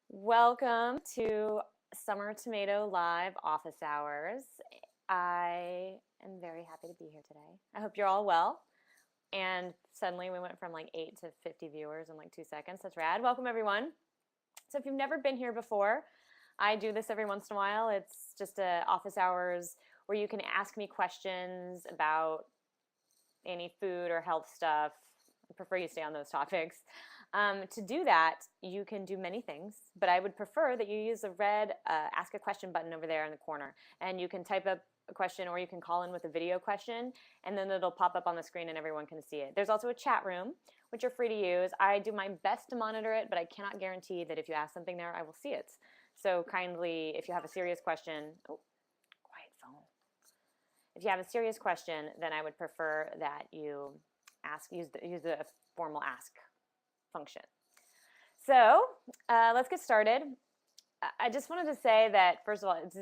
Welcome to Summer Tomato Live Office Hours. I am very happy to be here today. I hope you're all well. And suddenly we went from like 8 to 50 viewers in like 2 seconds. That's rad. Welcome, everyone. So, if you've never been here before, I do this every once in a while. It's just a office hours where you can ask me questions about any food or health stuff. I prefer you stay on those topics. To do that, you can do many things, but I would prefer that you use the red Ask a Question button over there in the corner. And you can type up a question or you can call in with a video question, and then it'll pop up on the screen and everyone can see it. There's also a chat room, which you're free to use. I do my best to monitor it, but I cannot guarantee that if you ask something there, I will see it. So kindly, if you have a serious question, oh, quiet phone. If you have a serious question, then I would prefer that you use the formal ask function. So let's get started. I just wanted to say that, first of all, it's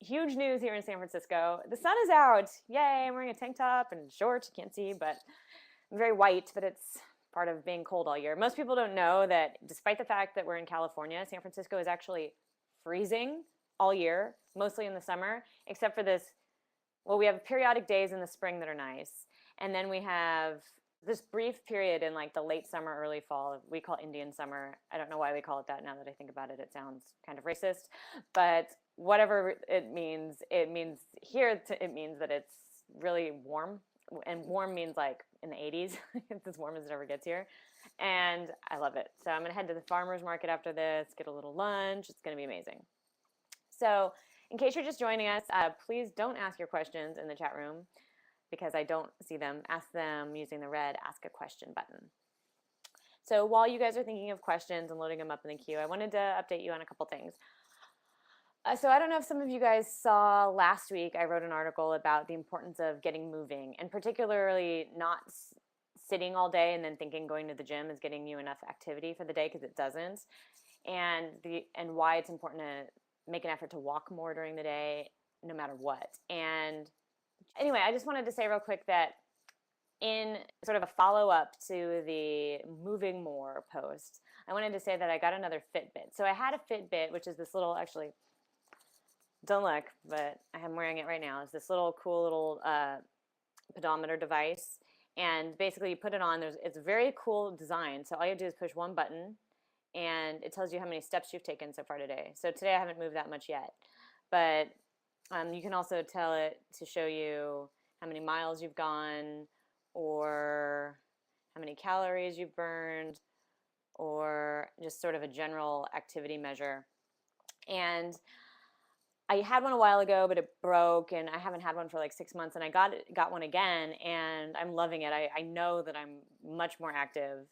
huge news here in San Francisco. The sun is out. Yay, I'm wearing a tank top and shorts. You can't see, but I'm very white, but it's part of being cold all year. Most people don't know that despite the fact that we're in California, San Francisco is actually freezing all year, mostly in the summer, except for this. Well, we have periodic days in the spring that are nice. And then we have this brief period in like the late summer, early fall. We call Indian summer. I don't know why we call it that now that I think about it. It sounds kind of racist. But whatever it means here, it means that it's really warm. And warm means like in the 80s. It's as warm as it ever gets here. And I love it. So I'm going to head to the farmer's market after this, get a little lunch. It's going to be amazing. So in case you're just joining us, please don't ask your questions in the chat room because I don't see them. Ask them using the red Ask a Question button. So while you guys are thinking of questions and loading them up in the queue, I wanted to update you on a couple things. So I don't know if some of you guys saw last week, I wrote an article about the importance of getting moving, and particularly not sitting all day and then thinking going to the gym is getting you enough activity for the day, because it doesn't, and why it's important to make an effort to walk more during the day, no matter what. And anyway, I just wanted to say real quick that in sort of a follow-up to the moving more post, I wanted to say that I got another Fitbit. So I had a Fitbit, which is this little, actually, don't look, but I'm wearing it right now. It's this little cool little pedometer device. And basically you put it on, it's a very cool design. So all you have to do is push one button, and it tells you how many steps you've taken so far today. So today I haven't moved that much yet, but you can also tell it to show you how many miles you've gone, or how many calories you've burned, or just sort of a general activity measure. And I had one a while ago, but it broke, and I haven't had one for like 6 months, and I got one again, and I'm loving it. I know that I'm much more active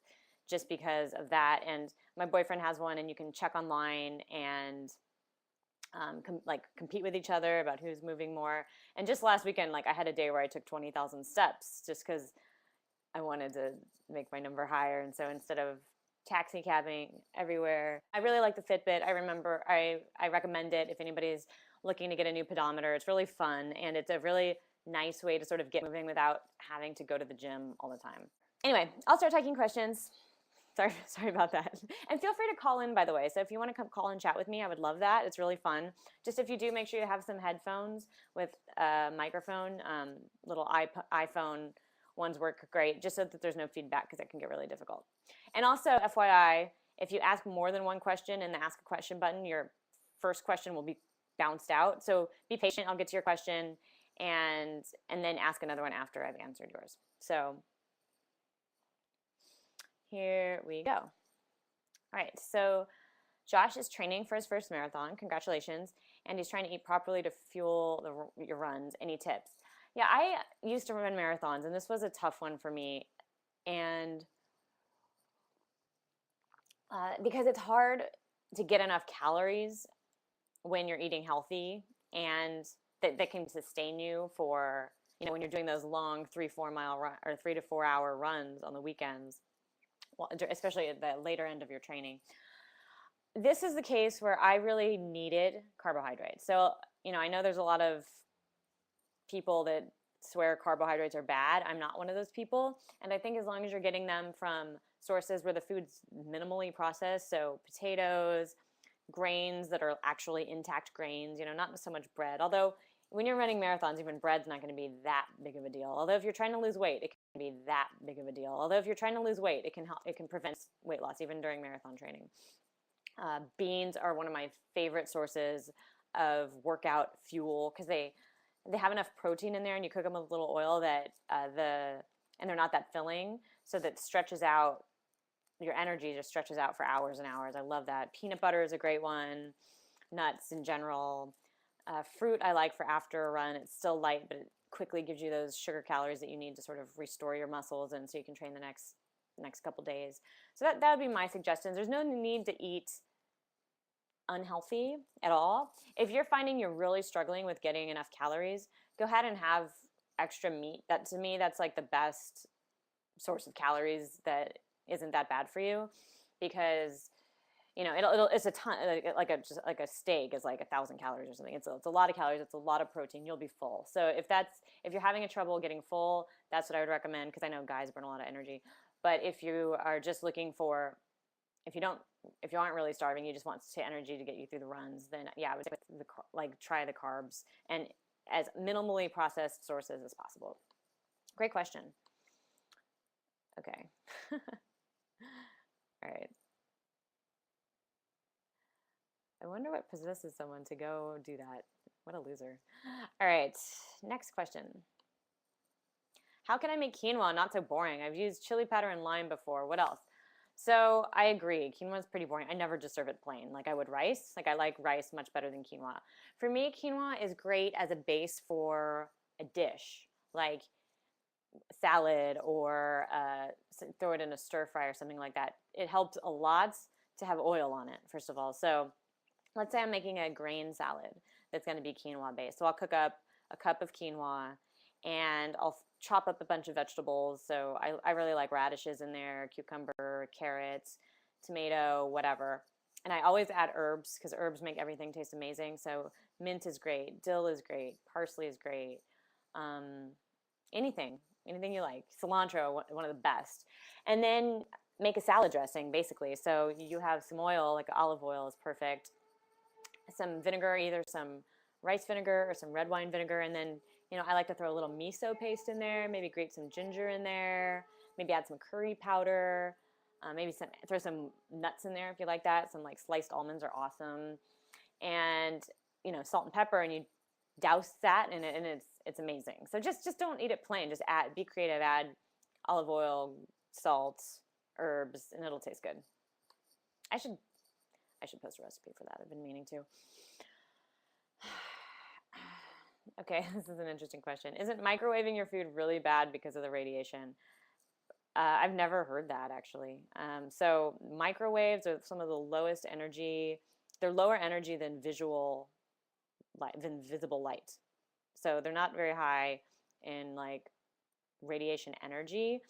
just because of that. And my boyfriend has one, and you can check online and compete with each other about who's moving more. And just last weekend, like I had a day where I took 20,000 steps just because I wanted to make my number higher. And so instead of taxi cabbing everywhere, I really like the Fitbit. I recommend it if anybody's looking to get a new pedometer. It's really fun, and it's a really nice way to sort of get moving without having to go to the gym all the time. Anyway, I'll start taking questions. Sorry about that. And feel free to call in, by the way. So if you want to come call and chat with me, I would love that. It's really fun. Just if you do, make sure you have some headphones with a microphone. Little iPhone ones work great, just so that there's no feedback, because it can get really difficult. And also, FYI, if you ask more than one question in the Ask a Question button, your first question will be bounced out. So be patient. I'll get to your question and then ask another one after I've answered yours. So here we go. All right, so Josh is training for his first marathon. Congratulations. And he's trying to eat properly to fuel your runs. Any tips? Yeah, I used to run marathons, and this was a tough one for me. And because it's hard to get enough calories when you're eating healthy, and that can sustain you for, when you're doing those long 3-4 mile run, or 3 to 4 hour runs on the weekends. Well, especially at the later end of your training. This is the case where I really needed carbohydrates. So, I know there's a lot of people that swear carbohydrates are bad. I'm not one of those people. And I think as long as you're getting them from sources where the food's minimally processed. So potatoes, grains that are actually intact grains, not so much bread. Although when you're running marathons, even bread's not going to be that big of a deal. Although if you're trying to lose weight, it can be that big of a deal. Although if you're trying to lose weight, it can help, it can prevent weight loss even during marathon training. Beans are one of my favorite sources of workout fuel because they have enough protein in there, and you cook them with a little oil that and they're not that filling, so that stretches out your energy, just stretches out for hours and hours. I love that. Peanut butter is a great one. Nuts in general. Fruit I like for after a run. It's still light, but it quickly gives you those sugar calories that you need to sort of restore your muscles, and so you can train the next couple days. So that would be my suggestions. There's no need to eat unhealthy at all. If you're finding you're really struggling with getting enough calories, go ahead and have extra meat. That, to me, that's like the best source of calories that isn't that bad for you, because it's a ton, like a steak is like 1,000 calories or something. It's a lot of calories. It's a lot of protein. You'll be full. So if you're having a trouble getting full, that's what I would recommend, because I know guys burn a lot of energy. But if you are just looking for, if you aren't really starving, you just want energy to get you through the runs, then yeah, I would say try the carbs and as minimally processed sources as possible. Great question. Okay. All right. I wonder what possesses someone to go do that. What a loser. All right, next question. How can I make quinoa not so boring? I've used chili powder and lime before. What else? So I agree. Quinoa is pretty boring. I never just serve it plain like I would rice. Like I like rice much better than quinoa. For me, quinoa is great as a base for a dish, like salad, or throw it in a stir fry or something like that. It helps a lot to have oil on it, first of all. So let's say I'm making a grain salad that's going to be quinoa based. So I'll cook up a cup of quinoa, and I'll chop up a bunch of vegetables. So I really like radishes in there, cucumber, carrots, tomato, whatever. And I always add herbs, because herbs make everything taste amazing. So mint is great, dill is great, parsley is great, anything you like. Cilantro, one of the best. And then make a salad dressing, basically. So you have some oil, like olive oil is perfect, some vinegar, either some rice vinegar or some red wine vinegar, and then I like to throw a little miso paste in there, maybe grate some ginger in there, maybe add some curry powder, maybe throw some nuts in there if you like that. Some like sliced almonds are awesome, and salt and pepper, and you douse that in it, and it's amazing. So just don't eat it plain. Just be creative. Add olive oil, salt, herbs, and it'll taste good. I should post a recipe for that. I've been meaning to. Okay, this is an interesting question. Isn't microwaving your food really bad because of the radiation? I've never heard that, actually. So microwaves are some of the lowest energy. They're lower energy than visible light. So they're not very high in like radiation energy.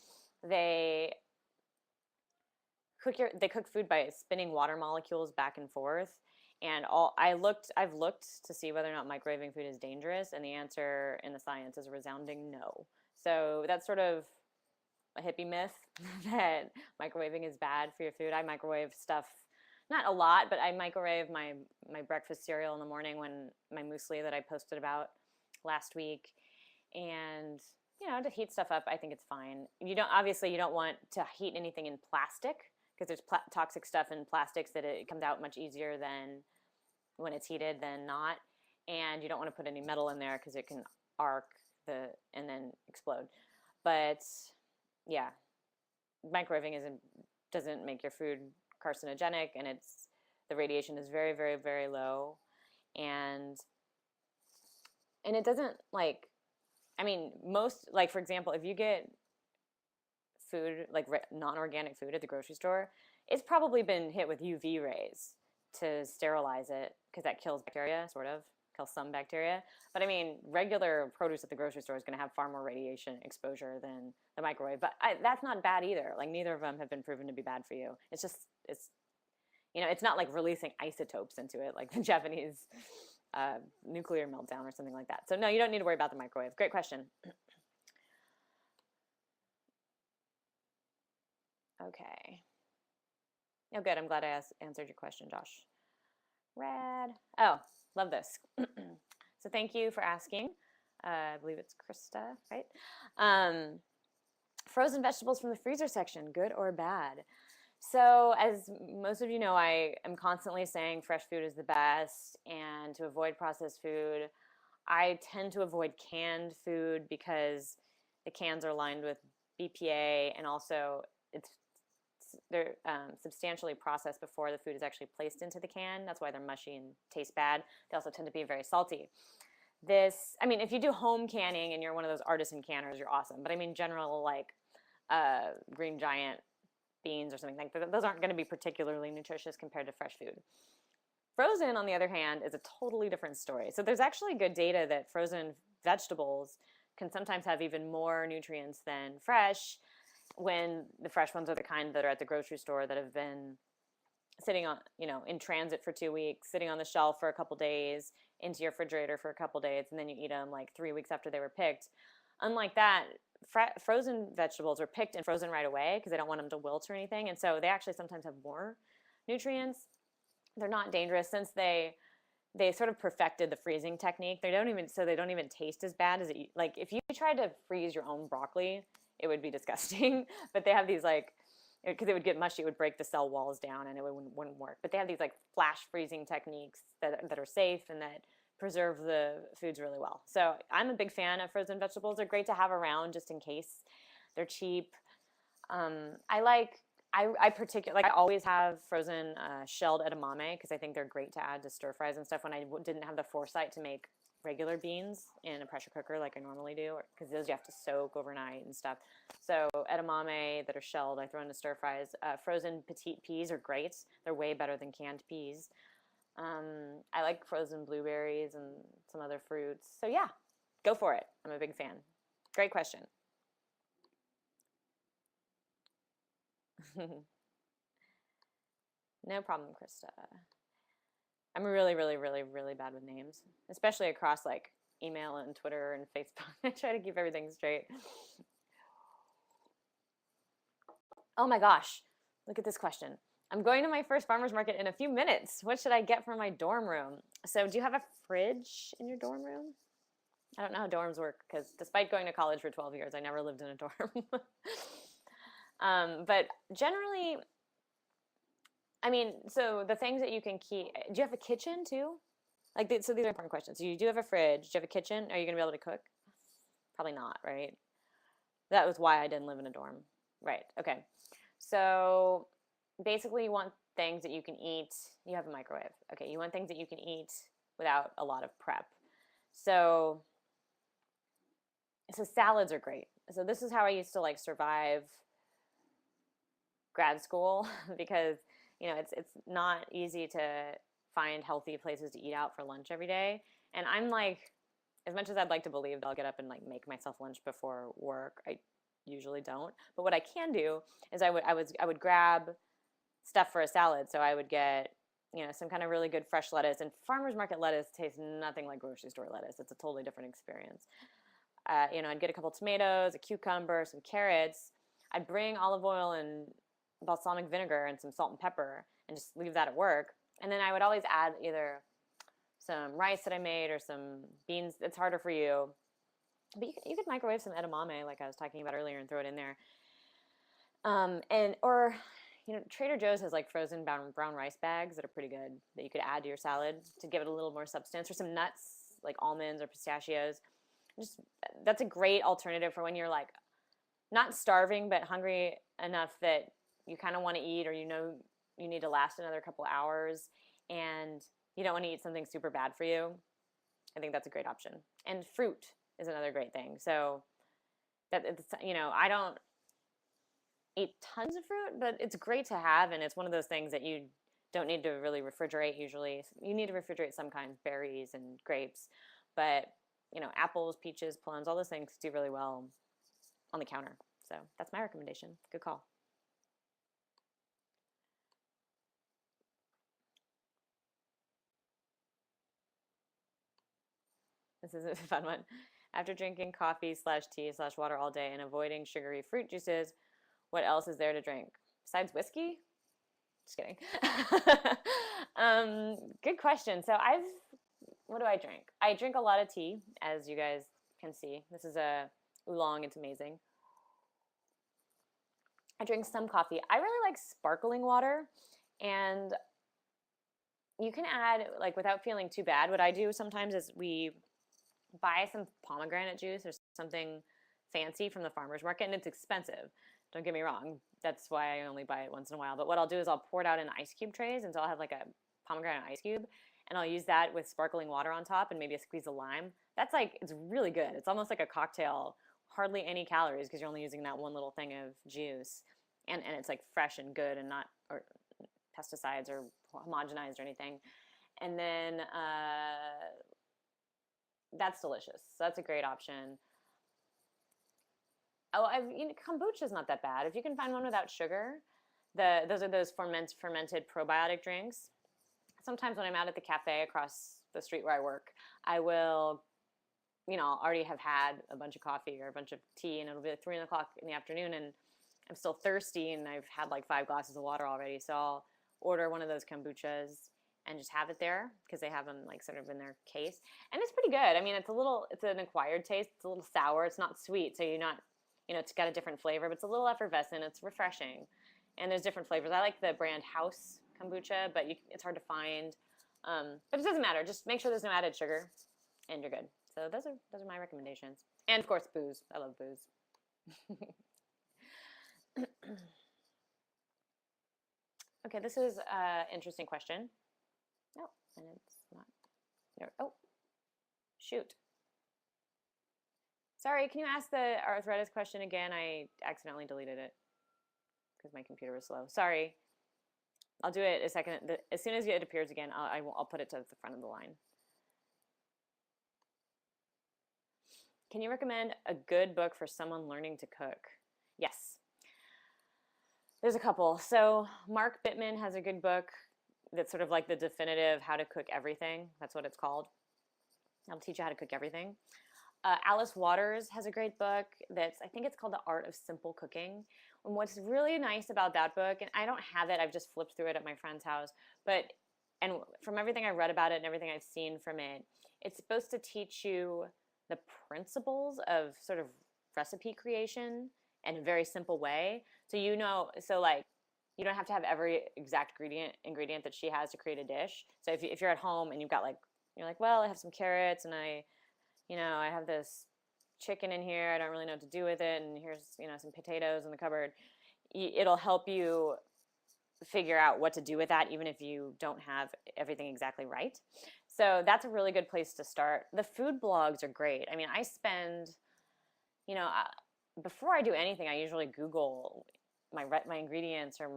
They cook food by spinning water molecules back and forth. And I've looked to see whether or not microwaving food is dangerous, and the answer in the science is a resounding no. So that's sort of a hippie myth that microwaving is bad for your food. I microwave stuff, not a lot, but I microwave my breakfast cereal in the morning, when my muesli that I posted about last week. And to heat stuff up, I think it's fine. You don't want to heat anything in plastic, because there's toxic stuff in plastics that it comes out much easier than when it's heated than not. And you don't want to put any metal in there, because it can arc and then explode. But yeah, microwaving doesn't make your food carcinogenic, and the radiation is very, very, very low. And it doesn't most, like, for example, if you get food, like non-organic food at the grocery store, it's probably been hit with UV rays to sterilize it, because that kills bacteria, kills some bacteria. But regular produce at the grocery store is going to have far more radiation exposure than the microwave. But that's not bad either. Like, neither of them have been proven to be bad for you. It's just, it's not like releasing isotopes into it, like the Japanese nuclear meltdown or something like that. So no, you don't need to worry about the microwave. Great question. Okay. Oh, good. I'm glad I answered your question, Josh. Rad. Oh, love this. So thank you for asking. I believe it's Krista, right? Um, Frozen vegetables from the freezer section, good or bad? So, as most of you know, I am constantly saying fresh food is the best, and to avoid processed food, I tend to avoid canned food because the cans are lined with BPA, and also it's they're substantially processed before the food is actually placed into the can. That's why they're mushy and taste bad. They also tend to be very salty. I mean, if you do home canning and you're one of those artisan canners, you're awesome. But I mean, general like Green Giant beans or something like that, those aren't going to be particularly nutritious compared to fresh food. Frozen, on the other hand, is a totally different story. So there's actually good data that frozen vegetables can sometimes have even more nutrients than fresh, when the fresh ones are the kind that are at the grocery store that have been sitting on, in transit for 2 weeks, sitting on the shelf for a couple days, into your refrigerator for a couple days, and then you eat them like 3 weeks after they were picked. Unlike that, frozen vegetables are picked and frozen right away because they don't want them to wilt or anything, and so they actually sometimes have more nutrients. They're not dangerous since they sort of perfected the freezing technique. They don't even taste as bad as like if you tried to freeze your own broccoli, it would be disgusting. But they have these like, because it would get mushy, it would break the cell walls down and it wouldn't work. But they have these like flash freezing techniques that are safe and that preserve the foods really well. So I'm a big fan of frozen vegetables. They're great to have around just in case. They're cheap. I particularly I always have frozen shelled edamame because I think they're great to add to stir fries and stuff when I didn't have the foresight to make regular beans in a pressure cooker like I normally do, because those you have to soak overnight and stuff. So edamame that are shelled, I throw into stir fries. Frozen petite peas are great. They're way better than canned peas. I like frozen blueberries and some other fruits. So yeah, go for it. I'm a big fan. Great question. No problem, Krista. I'm really, really, really, really bad with names, especially across like email and Twitter and Facebook. I try to keep everything straight. Oh my gosh, look at this question. I'm going to my first farmer's market in a few minutes. What should I get for my dorm room? So do you have a fridge in your dorm room? I don't know how dorms work because despite going to college for 12 years, I never lived in a dorm. But generally, I mean, so the things that you can keep, do you have a kitchen too? So these are important questions. So you do have a fridge. Do you have a kitchen? Are you going to be able to cook? Probably not, right? That was why I didn't live in a dorm. Right, okay. So basically you want things that you can eat. You have a microwave. Okay, you want things that you can eat without a lot of prep. So salads are great. So this is how I used to like survive grad school because it's not easy to find healthy places to eat out for lunch every day. And I'm like, as much as I'd like to believe that I'll get up and like make myself lunch before work, I usually don't. But what I can do is I would grab stuff for a salad. So I would get some kind of really good fresh lettuce, and farmers market lettuce tastes nothing like grocery store lettuce. It's a totally different experience. I'd get a couple tomatoes, a cucumber, some carrots. I'd bring olive oil and balsamic vinegar and some salt and pepper and just leave that at work. And then I would always add either some rice that I made or some beans. It's harder for you, but you could microwave some edamame like I was talking about earlier and throw it in there. Or Trader Joe's has like frozen brown rice bags that are pretty good that you could add to your salad to give it a little more substance, or some nuts like almonds or pistachios. That's a great alternative for when you're like not starving but hungry enough that you kind of want to eat, or you need to last another couple hours and you don't want to eat something super bad for you. I think that's a great option. And fruit is another great thing. So that it's, I don't eat tons of fruit, but it's great to have, and it's one of those things that you don't need to really refrigerate usually. You need to refrigerate some kinds, berries and grapes, but apples, peaches, plums, all those things do really well on the counter. So that's my recommendation. Good call. This is a fun one. After drinking coffee /tea/water all day and avoiding sugary fruit juices, what else is there to drink? besides whiskey? Just kidding. Good question. So what do I drink? I drink a lot of tea, as you guys can see. This is a oolong. It's amazing. I drink some coffee. I really like sparkling water, and you can add, like, without feeling too bad. What I do sometimes is we buy some pomegranate juice or something fancy from the farmer's market, and it's expensive. Don't get me wrong. That's why I only buy it once in a while. But what I'll do is I'll pour it out in ice cube trays, and so I'll have like a pomegranate ice cube, and I'll use that with sparkling water on top and maybe a squeeze of lime. That's like, it's really good. It's almost like a cocktail, hardly any calories because you're only using that one little thing of juice, and it's like fresh and good and not or pesticides or homogenized or anything. And then that's delicious. So that's a great option. Oh, kombucha is not that bad. If you can find one without sugar, those are those fermented probiotic drinks. Sometimes when I'm out at the cafe across the street where I work, I will, already have had a bunch of coffee or a bunch of tea, and it'll be like 3 o'clock in the afternoon, and I'm still thirsty, and I've had like 5 glasses of water already. So I'll order one of those kombuchas and just have it there because they have them like sort of in their case, and it's pretty good. I mean, it's an acquired taste. It's a little sour. It's not sweet, so you're not, it's got a different flavor, but it's a little effervescent. It's refreshing, and there's different flavors. I like the brand House kombucha, but it's hard to find. But it doesn't matter. Just make sure there's no added sugar, and you're good. So those are my recommendations, and of course booze. I love booze. Okay, this is an interesting question. Oh, and it's not there. Oh, shoot. Sorry, can you ask the arthritis question again? I accidentally deleted it because my computer was slow. Sorry. I'll do it a second. As soon as it appears again, I'll put it to the front of the line. Can you recommend a good book for someone learning to cook? Yes. There's a couple. So Mark Bittman has a good book that's sort of like the definitive how to cook everything. That's what it's called. I'll teach you how to cook everything. Alice Waters has a great book I think it's called The Art of Simple Cooking. And what's really nice about that book, and I don't have it, I've just flipped through it at my friend's house, and from everything I read about it and everything I've seen from it, it's supposed to teach you the principles of sort of recipe creation in a very simple way. So like, you don't have to have every exact ingredient that she has to create a dish. So if you're at home and you're like, well, I have some carrots and I have this chicken in here. I don't really know what to do with it. And here's, some potatoes in the cupboard. It'll help you figure out what to do with that, even if you don't have everything exactly right. So that's a really good place to start. The food blogs are great. I mean, I spend, before I do anything, I usually Google my ingredients or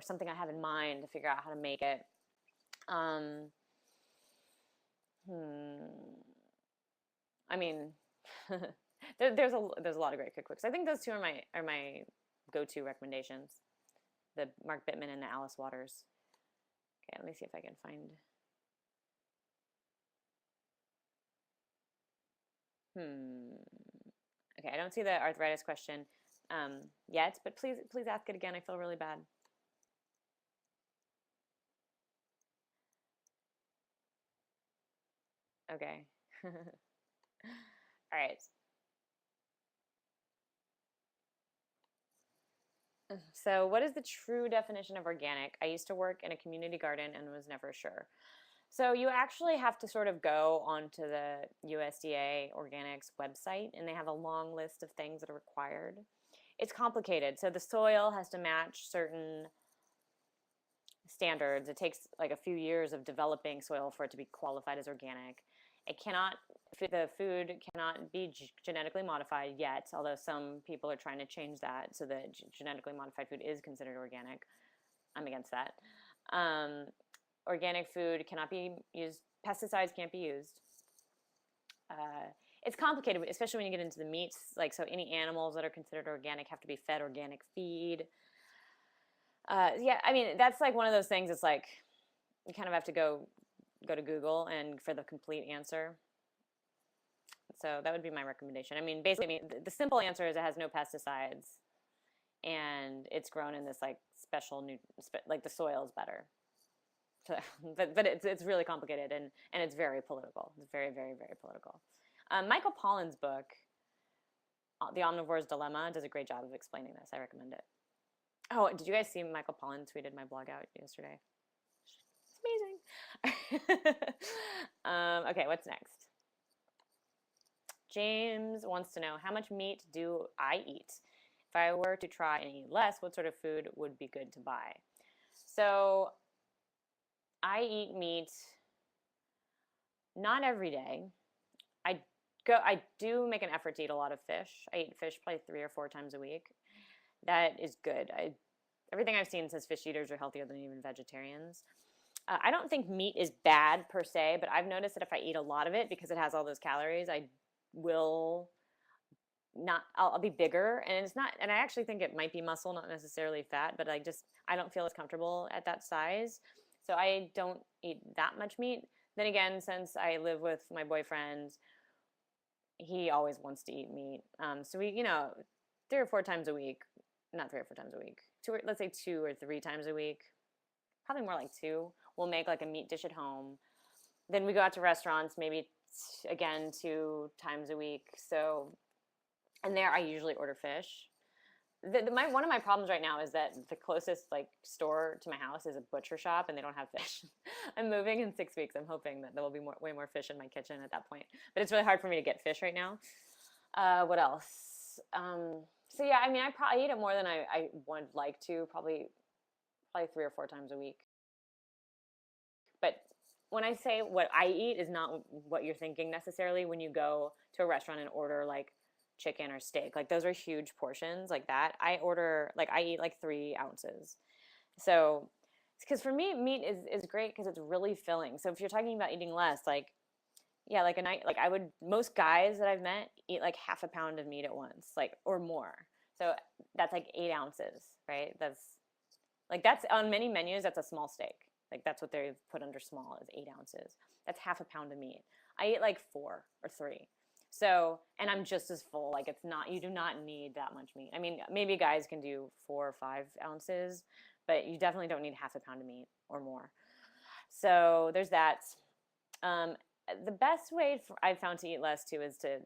something I have in mind to figure out how to make it. I mean, there's a lot of great cookbooks. I think those two are my go-to recommendations: the Mark Bittman and the Alice Waters. Okay, let me see if I can find. Okay, I don't see the arthritis question yet, but please ask it again. I feel really bad. Okay. All right. So what is the true definition of organic? I used to work in a community garden and was never sure. So you actually have to sort of go onto the USDA Organics website, and they have a long list of things that are required. It's complicated. So the soil has to match certain standards. It takes like a few years of developing soil for it to be qualified as organic. The food cannot be genetically modified yet, although some people are trying to change that so that genetically modified food is considered organic. I'm against that. Organic food cannot be used. Pesticides can't be used. It's complicated, especially when you get into the meats. Like, so any animals that are considered organic have to be fed organic feed. Yeah, I mean, that's like one of those things. It's like you kind of have to go to Google and for the complete answer. So that would be my recommendation. I mean, basically, the simple answer is it has no pesticides. and it's grown in this like special like the soil is better. So, but it's really complicated, and it's very political. It's very, very, very political. Michael Pollan's book, The Omnivore's Dilemma, does a great job of explaining this. I recommend it. Oh, did you guys see Michael Pollan tweeted my blog out yesterday? It's amazing. Okay, what's next? James wants to know, how much meat do I eat? If I were to try and eat less, what sort of food would be good to buy? So I eat meat not every day. I do make an effort to eat a lot of fish. I eat fish probably 3 or 4 times a week. That is good. Everything I've seen says fish eaters are healthier than even vegetarians. I don't think meat is bad per se, but I've noticed that if I eat a lot of it, because it has all those calories, I will not, I'll be bigger, and it's not, and I actually think it might be muscle, not necessarily fat, but I don't feel as comfortable at that size. So I don't eat that much meat. Then again, since I live with my boyfriend, he always wants to eat meat. So we, 3 or 4 times a week, not 3 or 4 times a week, let's say 2 or 3 times a week, probably more like 2. We'll make like a meat dish at home. Then we go out to restaurants, maybe again 2 times a week. So, and there I usually order fish. One of my problems right now is that the closest like store to my house is a butcher shop, and they don't have fish. I'm moving in 6 weeks. I'm hoping that there will be way more fish in my kitchen at that point. But it's really hard for me to get fish right now. What else? So yeah, I mean, I probably eat it more than I would like to. Probably 3 or 4 times a week. But when I say what I eat is not what you're thinking necessarily when you go to a restaurant and order like chicken or steak. Like those are huge portions like that. I eat like 3 ounces. So, because for me, meat is great because it's really filling. So if you're talking about eating less, like, yeah, like a night, like most guys that I've met eat like half a pound of meat at once, like, or more. So that's like 8 ounces, right? That's on many menus, that's a small steak. Like that's what they've put under small is 8 ounces. That's half a pound of meat. I eat like 4 or 3. So, and I'm just as full. Like you do not need that much meat. I mean, maybe guys can do 4 or 5 ounces, but you definitely don't need half a pound of meat or more. So there's that. The best way I've found to eat less too is to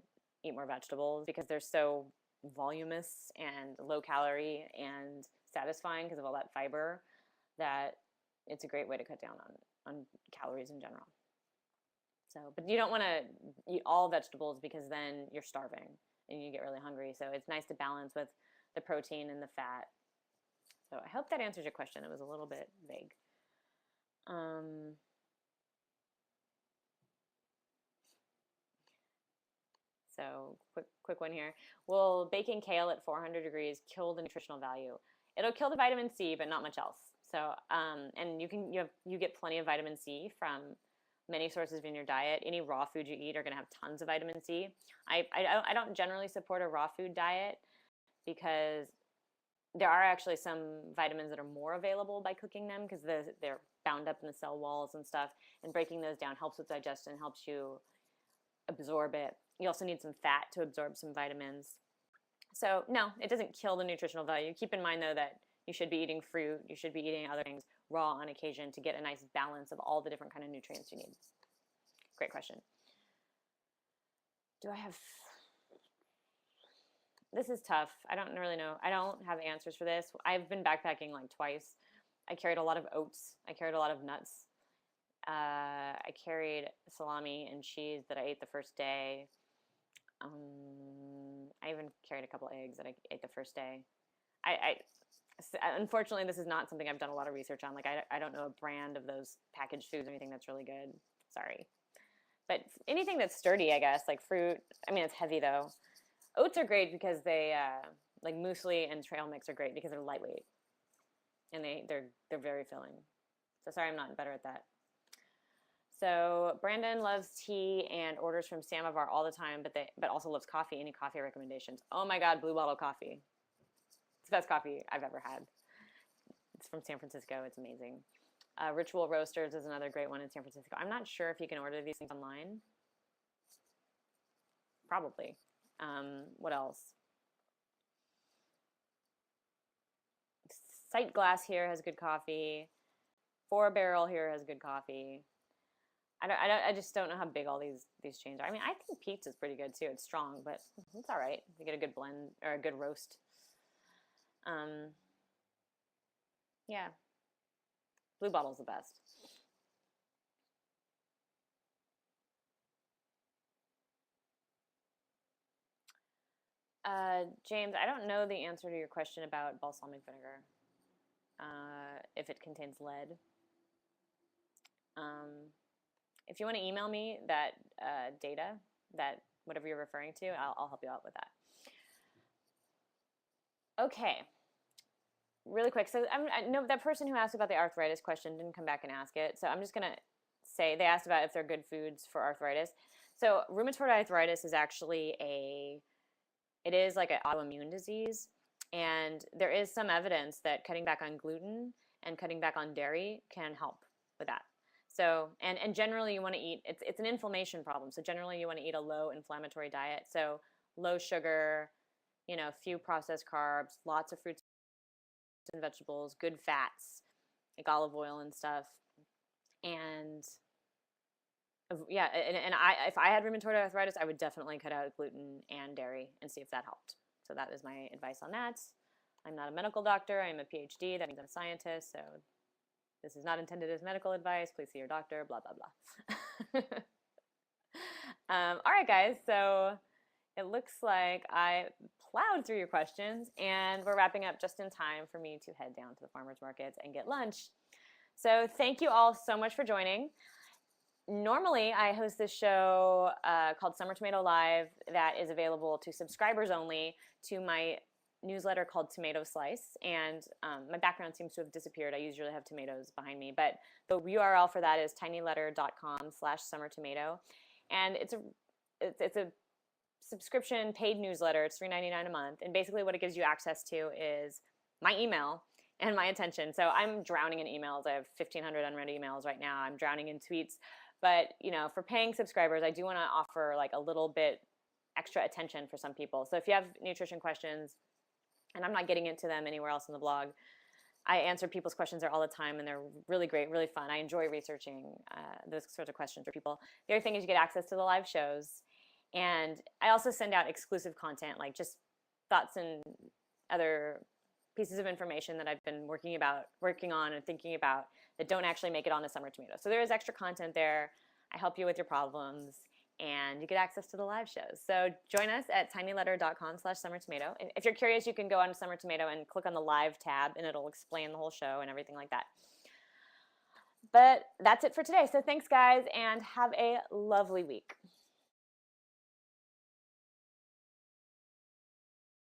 eat more vegetables because they're so voluminous and low calorie and satisfying because of all that fiber that it's a great way to cut down on calories in general. So, but you don't want to eat all vegetables because then you're starving and you get really hungry. So it's nice to balance with the protein and the fat. So I hope that answers your question. It was a little bit vague. So quick one here. Will baking kale at 400 degrees kill the nutritional value? It'll kill the vitamin C, but not much else. So, and you get plenty of vitamin C from many sources in your diet. Any raw food you eat are going to have tons of vitamin C. I don't generally support a raw food diet because there are actually some vitamins that are more available by cooking them because they're bound up in the cell walls and stuff. And breaking those down helps with digestion, helps you absorb it. You also need some fat to absorb some vitamins. So no, it doesn't kill the nutritional value. Keep in mind though that you should be eating fruit, you should be eating other things raw on occasion to get a nice balance of all the different kind of nutrients you need. Great question. This is tough. I don't really know. I don't have answers for this. I've been backpacking like twice. I carried a lot of oats. I carried a lot of nuts. I carried salami and cheese that I ate the first day. I even carried a couple eggs that I ate the first day. Unfortunately, this is not something I've done a lot of research on. Like, I don't know a brand of those packaged foods or anything that's really good. Sorry. But anything that's sturdy, I guess, like fruit. I mean, it's heavy, though. Oats are great because they, like muesli and trail mix are great because they're lightweight. And they're very filling. So sorry I'm not better at that. So Brandon loves tea and orders from Samovar all the time, but also loves coffee. Any coffee recommendations? Oh my God, Blue Bottle Coffee. It's the best coffee I've ever had. It's from San Francisco. It's amazing. Ritual Roasters is another great one in San Francisco. I'm not sure if you can order these things online. Probably. What else? Sight Glass here has good coffee. Four Barrel here has good coffee. I just don't know how big all these chains are. I mean, I think Pete's is pretty good too. It's strong, but it's all right. You get a good blend or a good roast. Yeah, Blue Bottle's the best. James, I don't know the answer to your question about balsamic vinegar. If it contains lead. If you want to email me that data, that whatever you're referring to, I'll help you out with that. Okay, really quick. So I know that person who asked about the arthritis question didn't come back and ask it. So I'm just gonna say they asked about if they're good foods for arthritis. So rheumatoid arthritis is actually it is like an autoimmune disease, and there is some evidence that cutting back on gluten and cutting back on dairy can help with that. So, and generally you want to eat, it's an inflammation problem. So generally you want to eat a low inflammatory diet. So low sugar, few processed carbs, lots of fruits and vegetables, good fats, like olive oil and stuff. And yeah, and if I had rheumatoid arthritis, I would definitely cut out gluten and dairy and see if that helped. So that is my advice on that. I'm not a medical doctor. I'm a PhD. That means I'm a scientist. So this is not intended as medical advice. Please see your doctor, blah, blah, blah. All right, guys. So it looks like I plowed through your questions, and we're wrapping up just in time for me to head down to the farmers markets and get lunch. So thank you all so much for joining. Normally, I host this show called Summer Tomato Live that is available to subscribers only to my newsletter called Tomato Slice, and my background seems to have disappeared. I usually have tomatoes behind me, but the URL for that is tinyletter.com/summertomato, and it's a subscription paid newsletter. It's $3.99 a month, and basically what it gives you access to is my email and my attention. So I'm drowning in emails. I have 1,500 unread emails right now. I'm drowning in tweets. But, for paying subscribers, I do want to offer like a little bit extra attention for some people. So if you have nutrition questions, and I'm not getting into them anywhere else in the blog, I answer people's questions there all the time, and they're really great, really fun. I enjoy researching those sorts of questions for people. The other thing is you get access to the live shows. And I also send out exclusive content, like just thoughts and other pieces of information that I've been working on and thinking about that don't actually make it on the Summer Tomato. So there is extra content there. I help you with your problems, and you get access to the live shows. So join us at tinyletter.com/summertomato. If you're curious, you can go on to Summer Tomato and click on the live tab, and it'll explain the whole show and everything like that. But that's it for today. So thanks, guys, and have a lovely week.